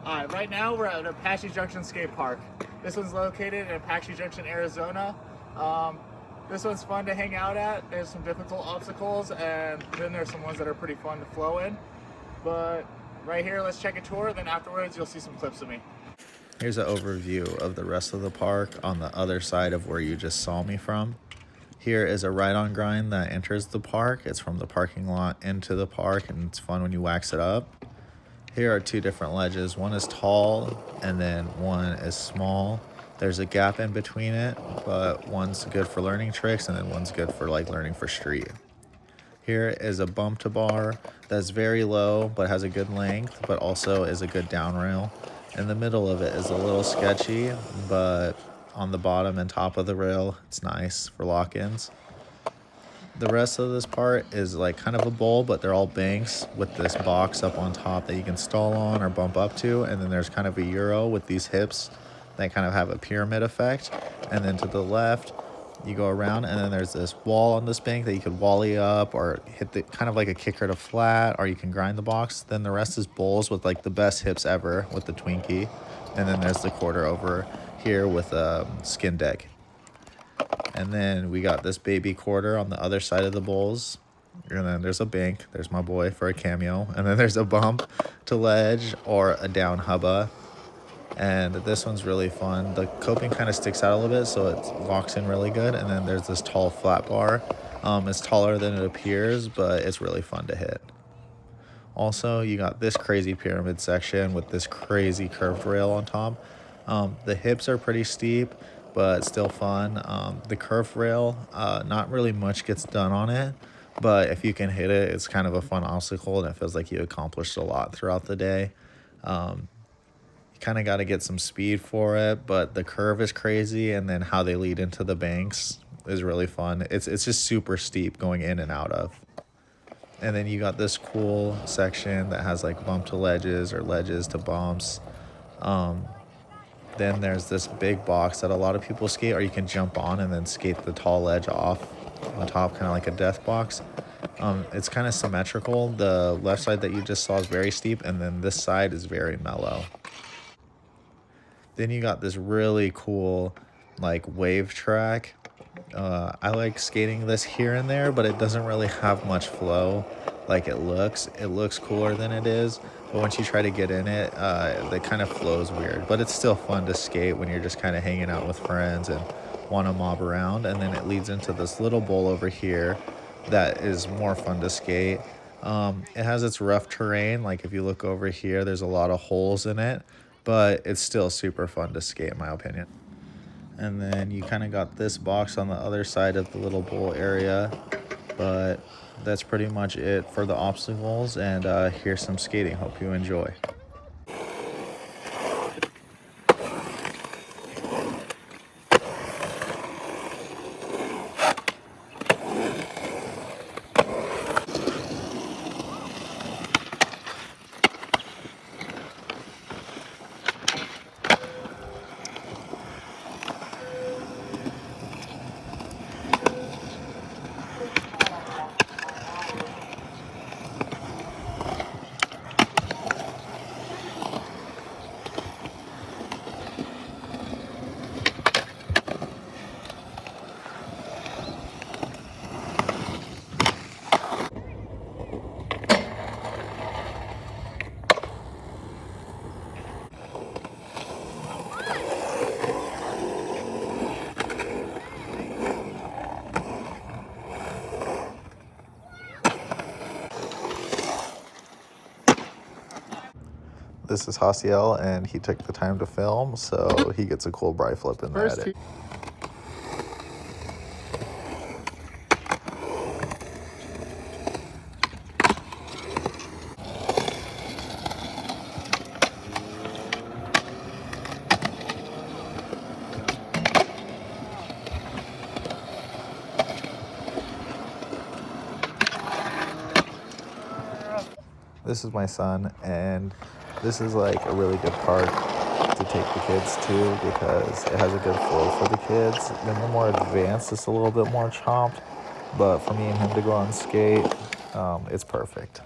Right now we're at Apache Junction Skatepark. This one's located in Apache Junction, Arizona. This one's fun to hang out at. There's some difficult obstacles, and then there's some ones that are pretty fun to flow in. But right here, let's check a tour. Then afterwards, you'll see some clips of me. Here's an overview of the rest of the park on the other side of where you just saw me from. Here is a ride-on grind that enters the park. It's from the parking lot into the park, and it's fun when you wax it up. Here are two different ledges. One is tall, and then one is small. There's a gap in between it, but one's good for learning tricks, and then one's good for like learning for street. Here is a bump to bar that's very low, but has a good length, but also is a good down rail. In the middle of it is a little sketchy, but on the bottom and top of the rail, it's nice for lock-ins. The rest of this part is like kind of a bowl, but they're all banks with this box up on top that you can stall on or bump up to. And then there's kind of a Euro with these hips that kind of have a pyramid effect. And then to the left, you go around, and then there's this wall on this bank that you could wally up or hit the kind of like a kicker to flat, or you can grind the box. Then the rest is bowls with like the best hips ever with the Twinkie. And then there's the quarter over here with a skin deck. And then we got this baby quarter on the other side of the bowls. And then there's a bank. There's my boy for a cameo. And then there's a bump to ledge or a down hubba. And this one's really fun. The coping kind of sticks out a little bit, so it locks in really good. And then there's this tall flat bar. It's taller than it appears, but it's really fun to hit. Also, you got this crazy pyramid section with this crazy curved rail on top. The hips are pretty steep, but still fun. The curved rail, not really much gets done on it, but if you can hit it, it's kind of a fun obstacle, and it feels like you accomplished a lot throughout the day. You kind of got to get some speed for it, but the curve is crazy, and then how they lead into the banks is really fun. It's just super steep going in and out of. And then you got this cool section that has like bump to ledges or ledges to bumps. Then there's this big box that a lot of people skate, or you can jump on and then skate the tall ledge off on top, kind of like a death box. It's kind of symmetrical. The left side that you just saw is very steep, and then this side is very mellow. Then you got this really cool like wave track. I like skating this here and there, but it doesn't really have much flow like it looks. It looks cooler than it is, but once you try to get in it, it kind of flows weird. But it's still fun to skate when you're just kind of hanging out with friends and want to mob around. And then it leads into this little bowl over here that is more fun to skate. It has its rough terrain. Like if you look over here, there's a lot of holes in it, but it's still super fun to skate in my opinion. And then you kind of got this box on the other side of the little bowl area, but that's pretty much it for the obstacles. And here's some skating. Hope you enjoy. This is Hasiel, and he took the time to film, so he gets a cool bri flip in the edit. This is my son, and this is like a really good park to take the kids to because it has a good flow for the kids. When they're more advanced, it's a little bit more chopped, but for me and him to go on skate, it's perfect.